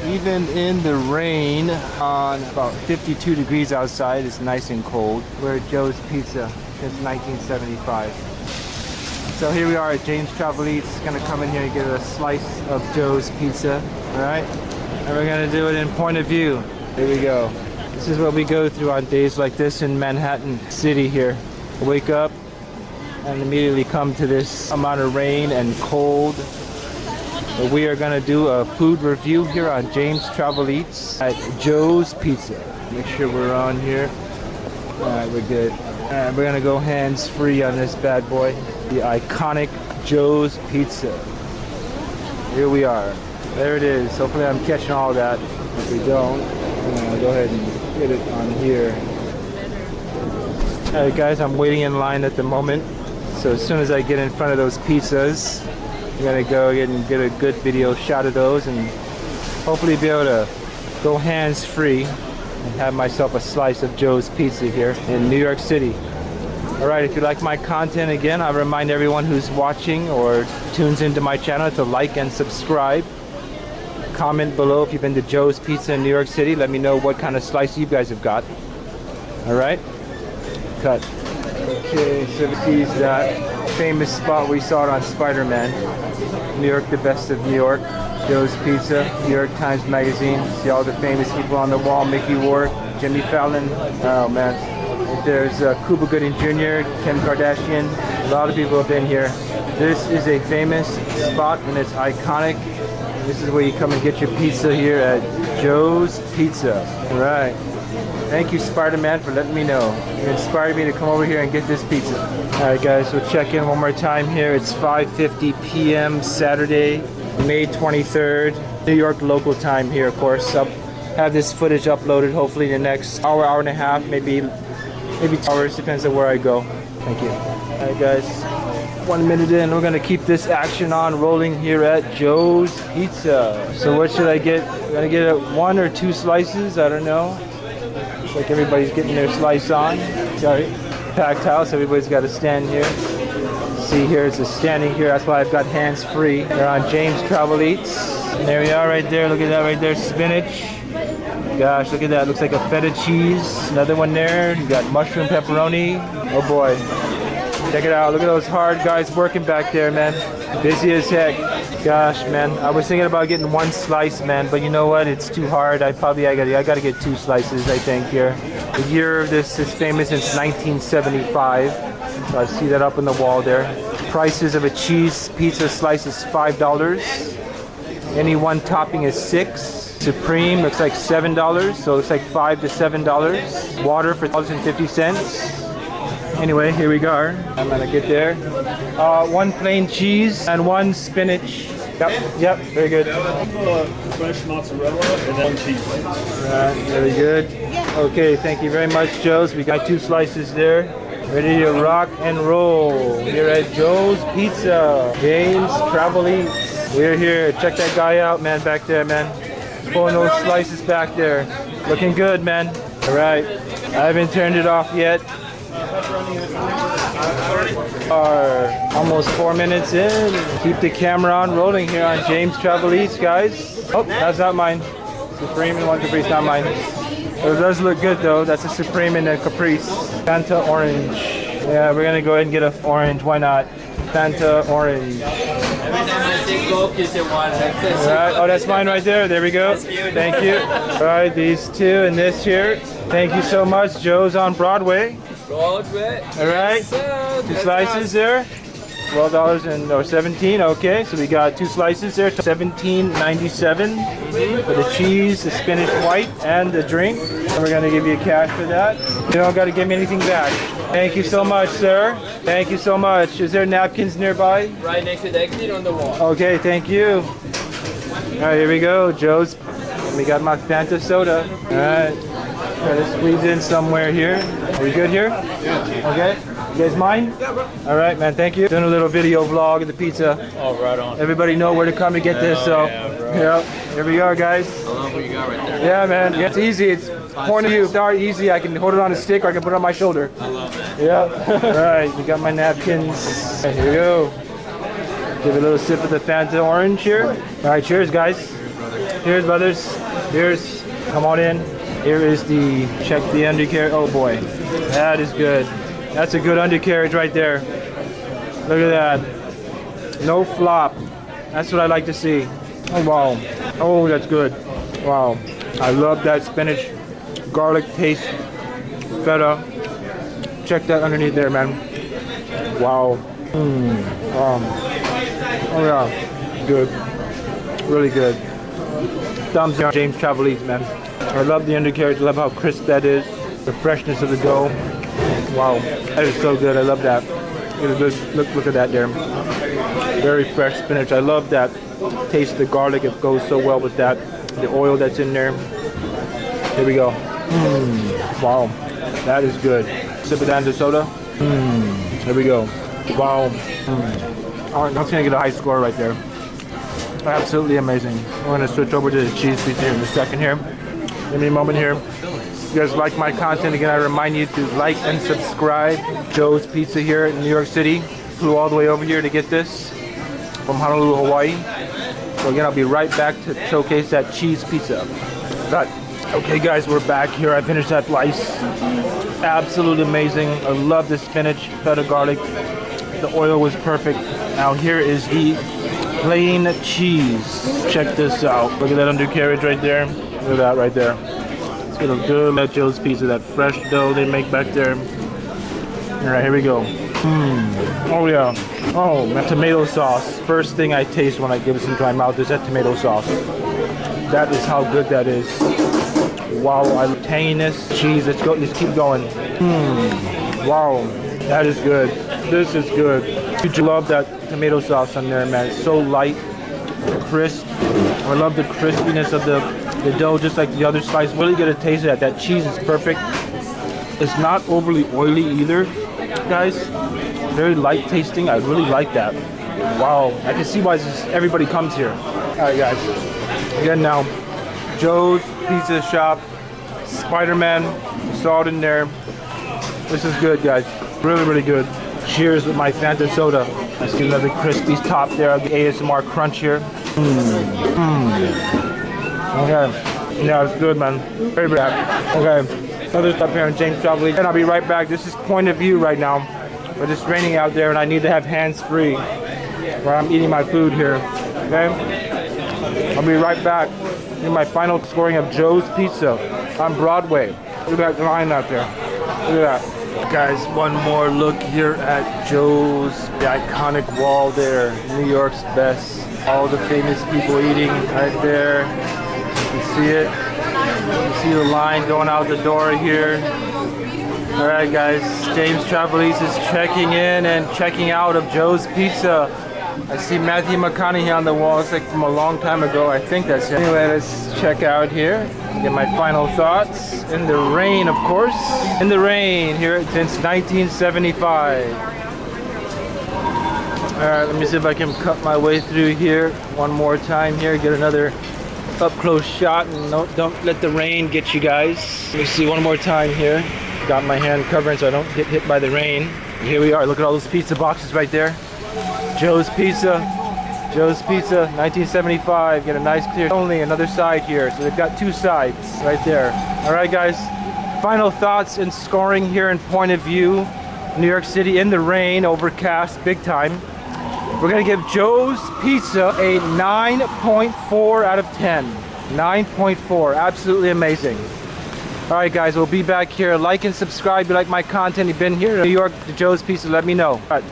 Even in the rain, on about 52 degrees outside, it's nice and cold. We're at Joe's Pizza since 1975. So here we are at James Travel Eats. Gonna come in here and get a slice of Joe's Pizza. Alright? And we're gonna do it in point of view. Here we go. This is what we go through on days like this in Manhattan City here. Wake up and immediately come to this amount of rain and cold. But we are gonna do a food review here on James Travel Eats at Joe's Pizza. Make sure we're on here. Alright, we're good. Alright, we're gonna go hands-free on this bad boy. The iconic Joe's Pizza. Here we are. There it is. Hopefully I'm catching all that. If we don't, I'm gonna go ahead and get it on here. Alright guys, I'm waiting in line at the moment. So as soon as I get in front of those pizzas, I'm gonna go ahead and get a good video shot of those and hopefully be able to go hands-free and have myself a slice of Joe's Pizza here in New York City. Alright, if you like my content, again, I remind everyone who's watching or tunes into my channel to like and subscribe. Comment below if you've been to Joe's Pizza in New York City. Let me know what kind of slice you guys have got. Alright? Cut. Okay, so this is that famous spot we saw it on Spider-Man. New York, the best of New York. Joe's Pizza, New York Times Magazine. See all the famous people on the wall. Mickey Rourke, Jimmy Fallon. Oh man. There's Cuba Gooding Jr., Kim Kardashian. A lot of people have been here. This is a famous spot and it's iconic. This is where you come and get your pizza here at Joe's Pizza. All right. Thank you, Spider-Man, for letting me know. You inspired me to come over here and get this pizza. All right, guys, we'll check in one more time here. It's 5:50 p.m. Saturday, May 23rd. New York local time here, of course. I'll have this footage uploaded hopefully in the next hour, hour and a half, maybe 2 hours, depends on where I go. Thank you. All right, guys, 1 minute in, we're gonna keep this action on rolling here at Joe's Pizza. So what should I get? I'm gonna get 1 or 2 slices, I don't know. Looks like everybody's getting their slice on. Sorry. Packed house, everybody's got to stand here. See here, it's a standing here, that's why I've got hands free. They're on James Travel Eats. And there we are right there, look at that right there, spinach. Gosh, look at that, looks like a feta cheese. Another one there, you got mushroom pepperoni. Oh boy. Check it out, look at those hard guys working back there, man. Busy as heck. Gosh, man, I was thinking about getting 1 slice, man, but you know what? It's too hard. I gotta get 2 slices, I think, here. The year of this is famous since 1975. So I see that up on the wall there. Prices of a cheese pizza slice is $5. Any one topping is $6. Supreme looks like $7, so it looks like $5 to $7. Water for $1.50. Anyway, here we go. I'm gonna get there. 1 plain cheese and 1 spinach. Yep, very good. Fresh mozzarella and then cheese. Alright, very good. Okay, thank you very much, Joe's. We got 2 slices there. Ready to rock and roll here at Joe's Pizza. James Travel Eats. We're here. Check that guy out, man, back there, man. Pulling those slices back there. Looking good, man. Alright, I haven't turned it off yet. Are almost 4 minutes in. Keep the camera on rolling here on James Travel Eats, guys. Oh, that's not mine. Supreme and 1 Caprice, not mine. It does look good though. That's a Supreme and a Caprice. Fanta orange. Yeah, we're gonna go ahead and get an orange. Why not? Fanta orange. Every time I say Coke, you say water. Alright, oh, that's mine right there. There we go. Thank you. Alright, these 2 and this here. Thank you so much. Joe's on Broadway. Broadway. Alright, 2 slices there. $12 and or 17. Okay, so we got 2 slices there. $17.97 for the cheese, the spinach white, and the drink. And we're gonna give you cash for that. You don't gotta give me anything back. Thank you so much, sir. Thank you so much. Is there napkins nearby? Right next to the exit on the wall. Okay, thank you. All right, here we go, Joe's. And we got my Fanta soda. All right, try to squeeze in somewhere here. Are we good here? Yeah. Okay. You guys mind? Yeah, bro. All right, man. Thank you. Doing a little video vlog of the pizza. Oh, right on. Everybody know where to come to get this. So, yeah, here we are, guys. I love what you got right there. Yeah, man. Yeah, it's easy. It's point of view. It's already easy. I can hold it on a stick or I can put it on my shoulder. I love that. Yeah. All right, we got my napkins. Right, here we go. Give it a little sip of the Fanta orange here. All right, cheers, guys. Here's brothers. Here's, come on in. Here is the, check the undercarriage. Oh boy, that is good. That's a good undercarriage right there. Look at that. No flop. That's what I like to see. Oh wow. Oh, that's good. Wow. I love that spinach, garlic taste, feta. Check that underneath there, man. Wow. Oh yeah. Good. Really good. Thumbs down, James Travelese, man. I love the undercarriage. I love how crisp that is. The freshness of the dough. Wow. That is so good. I love that. Look at that there. Very fresh spinach. I love that taste of the garlic. It goes so well with that. The oil that's in there. Here we go. Wow. That is good. Sip it down to soda. Here we go. Wow. Alright, that's gonna get a high score right there. Absolutely amazing. We're gonna switch over to the cheese pizza here in a second here. Give me a moment here. If you guys like my content, again, I remind you to like and subscribe. Joe's Pizza here in New York City. Flew all the way over here to get this from Honolulu, Hawaii. So again, I'll be right back to showcase that cheese pizza. But, okay guys, we're back here. I finished that slice. Absolutely amazing. I love the spinach, feta garlic. The oil was perfect. Now here is the plain cheese. Check this out. Look at that undercarriage right there. Look at that right there. It's got a good at Joe's Pizza, that fresh dough they make back there. Alright, here we go. Oh yeah. Oh, that tomato sauce. First thing I taste when I give this into my mouth is that tomato sauce. That is how good that is. Wow, I love tanginess. Cheese, let's go, let's keep going. Wow, that is good. This is good. You love that tomato sauce on there, man. It's so light, crisp. I love the crispiness of the dough, just like the other slice. Really get a taste of that. That cheese is perfect. It's not overly oily either, guys. Very light tasting. I really like that. Wow, I can see why everybody comes here. All right, guys. Again now, Joe's Pizza Shop, Spider-Man, saw it in there. This is good, guys. Really, really good. Cheers with my Fanta soda. I see another crispy top there. The ASMR crunch here. Okay. Yeah, it's good, man. Very bad. Okay. Another stop here on James Travelese. And I'll be right back. This is point of view right now. But it's raining out there and I need to have hands free while I'm eating my food here. Okay? I'll be right back. In my final scoring of Joe's Pizza on Broadway. Look at that line out there. Look at that. Guys, one more look here at Joe's, the iconic wall there, New York's best. All the famous people eating right there. You can see it. You can see the line going out the door here. All right, guys, James Travelese is checking in and checking out of Joe's Pizza. I see Matthew McConaughey on the wall. It's like from a long time ago. I think that's it. Anyway, let's check out here. Get my final thoughts. In the rain, of course. In the rain here since 1975. Alright, let me see if I can cut my way through here one more time here. Get another up close shot and don't let the rain get you guys. Let me see one more time here. Got my hand covering so I don't get hit by the rain. Here we are. Look at all those pizza boxes right there. Joe's Pizza, Joe's Pizza, 1975. Get a nice clear. Only another side here, so they've got two sides right there. All right, guys. Final thoughts and scoring here in point of view. New York City in the rain, overcast, big time. We're gonna give Joe's Pizza a 9.4 out of 10. 9.4, absolutely amazing. All right, guys, we'll be back here. Like and subscribe if you like my content. You've been here in New York to Joe's Pizza. Let me know. All right.